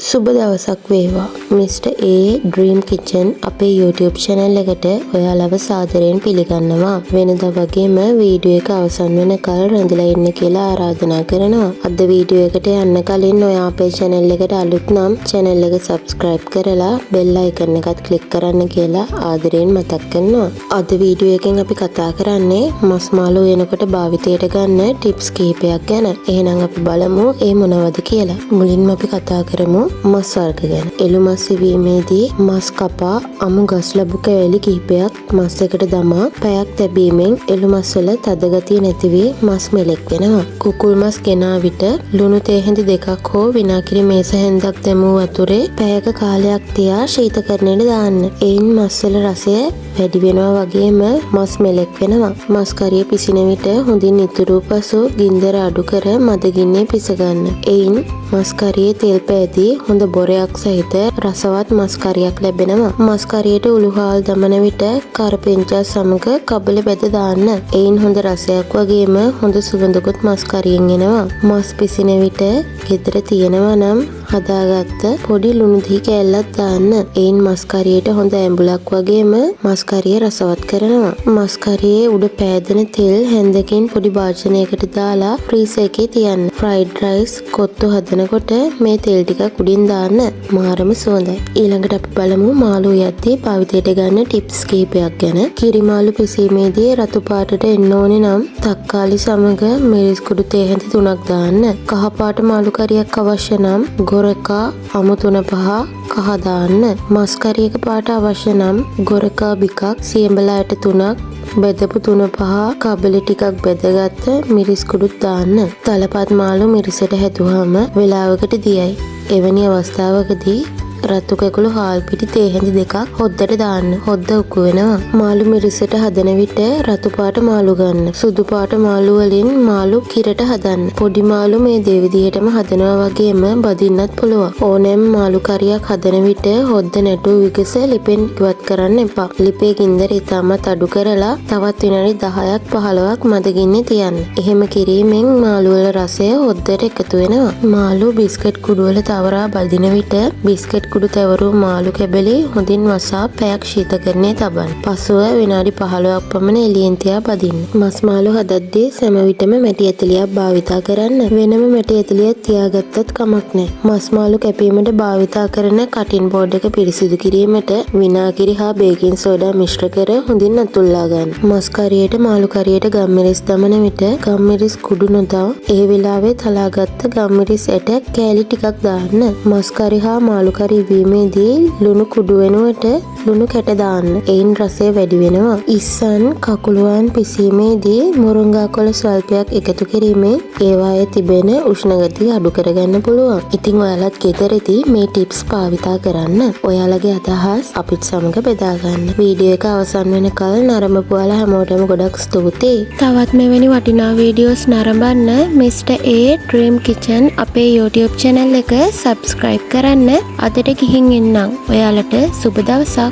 සුබ දවසක් වේවා. Mr. A Dream Kitchen අපේ YouTube channel එකට ඔයාලව සාදරයෙන් පිළිගන්නවා. වෙනදා වගේම වීඩියෝ එක අවසන් වෙනකල් රැඳිලා ඉන්න කියලා ආරාධනා කරනවා. අද වීඩියෝ එකට යන්න කලින් ඔයා අපේ channel එකට අලුත් නම් channel එක subscribe කරලා bell icon එකත් click කරන්න කියලා ආදරයෙන් මතක් කරනවා. අද වීඩියෝ එකෙන් අපි කතා කරන්නේ මස් මාළු වෙනකොට භාවිතයට ගන්න tips කිහිපයක් ගැන. එහෙනම් අපි බලමු ඒ මොනවද කියලා. මුලින්ම අපි කතා කරමු මස් වර්ග ගැන. එළු මස් සෙවීමේදී මස් කපා අමු ගස් ලැබු කෑලි කිහිපයක් මස් එකට දමා පැයක් තැබීමෙන් එළු මස් වල තද ගතිය නැති වී මස් මෙලෙක් වෙනවා. කුකුල් මස් ගෙනා විට ලුණු තේ හැඳි දෙකක් හෝ විනාකිරි මේස හැන්දක් දැමූ වතුරේ පැයක කාලයක් තියා ශීතකරණයට දාන්න. එයින් මස් වල රසය වැඩි වෙනවා වගේම මස් මෙලෙක් වෙනවා. මස් කරිය පිසින විට හොඳින් ඉතුරු පසු ගින්දර අඩු කර මද ගින්නේ පිස ගන්න. එයින් මස් කරියේ තෙල් පෑදී හොඳ බොරයක් සහිත රසවත් මස් කරියක් ලැබෙනවා. මස් කරියට උළුහාල් දමන විට කරපිංචා සමග කබල බෙද දාන්න. එයින් හොඳ රසයක් වගේම හොඳ සුවඳකුත් මස් කරියෙන් එනවා. මස් පිසින විට ගෙදර තියෙනවා නම් හදාගත්ත පොඩි ලුණු දිහි කෑල්ලක් දාන්න. එයින් මස් කරියට හොඳ ඇඹුලක් වගේම මස් කරිය රසවත් කරනවා. මස් කරියේ උඩ පෑදෙන තෙල් හැන්දකින් පොඩි භාජනයකට දාලා ෆ්‍රීසර් එකේ තියන්න. ෆ්‍රයිඩ් රයිස් කොත්තු හදනකොට මේ තෙල් ටිකක් උඩින් දාන්න. මාරම සුවඳයි. ඊළඟට අපි බලමු මාළු යද්දී භාවිතයට ගන්න ටිප්ස් කිහිපයක් ගැන. කිරි මාළු පිසීමේදී රතු පාටට එන්න ඕනේ නම් තක්කාලි සමග මිරිස් කුඩු තේ හැඳි 3ක් දාන්න. කහ පාට මාළු කරියක් අවශ්‍ය නම් ගොරකා අමු 3-5 කහ දාන්න. මස් කරියක පාට අවශ්‍ය නම් ගොරකා බිකක් සියඹලාට 3ක් බෙදපු 3-5 කබලි ටිකක් බෙදගත්ත මිරිස් කුඩුත් දාන්න. තලපත් මාළු මිරිසට හැදුවාම වෙලාවකට දියයි. එවැනි අවස්ථාවකදී රතු කැකුළු හාල් පිටි තේ හැඳි දෙකක් හොද්දට දාන්න. හොද්ද උක්කු වෙනවා. මාළු මිරිසට හදන විට රතු පාට මාළු ගන්න. සුදු පාට මාළු වලින් මාළු කිරට හදන්න. පොඩි මාළු මේ දෙවිදිහටම හදනවා වගේම බදින්නත් පුළුවන්. ඕනෑම මාළු කරියක් හදන විට හොද්ද නැටුව විගස ලිපෙන් ඉවත් කරන්න එපා. ලිපේ ගින්දර ඉතාමත් අඩු කරලා තවත් විනාඩි 10ක් 15ක් මද ගින්නේ තියන්න. එහෙම කිරීමෙන් මාළු වල රසය හොද්දට එකතු වෙනවා. මාළු බිස්කට් කුඩු වල තවරා බදින විට බිස්කට් කුඩු තැවරු මාළු කැබලි හොඳින් වසා පැයක් ශීතකරණයේ තබන්න. පසුව විනාඩි 15ක් පමණ එළියෙන් තියා බදින්න. මස් මාළු හදද්දී සෑම විටම මැටි ඇතලියක් භාවිතා කරන්න. වෙනම මැටි ඇතලියක් තියාගත්තත් කමක් නැහැ. මස් මාළු කැපීමට භාවිතා කරන කටින් බෝඩ් එක පිරිසිදු කිරීමට විනාගිරි හා බේකින් සෝඩා මිශ්‍ර කර හොඳින් අතුල්ලා ගන්න. මස් කරියට මාළු කරියට ගම්මිරිස් දමන විට ගම්මිරිස් කුඩු නොදා ඒ වෙලාවේ තලාගත්ත ගම්මිරිස් ඇටයක් කෑලි ටිකක් දාන්න. මස් කරි හා මාළු කරි වීමේදී ලුණු කුඩු වෙනුවට ලුණු කැට දාන්න. එයින් රසය වැඩි වෙනවා. ඉස්සන් කකුළුවන් පිසීමේදී මුරුංගා කොළ ස්වල්පයක් එකතු කිරීමෙන් ඒවායේ තිබෙන උෂ්ණ ගතිය අඩු කරගන්න පුළුවන්. ඉතින් ඔයාලත් ගෙදරදී මේ ටිප්ස් භාවිතා කරන්න. ඔයාලගේ අදහස් අපිත් සමග බෙදා ගන්න. වීඩියෝ එක අවසන් වෙනකල් නරඹපුවාලා හැමෝටම ගොඩක් ස්තුතියි. තවත් මෙවැනි වටිනා වීඩියෝස් නරඹන්න Mr. A Dream Kitchen අපේ YouTube channel එක subscribe කරන්න. අදට ගිහින් එන්නම්. ඔයාලට සුබ දවසක්.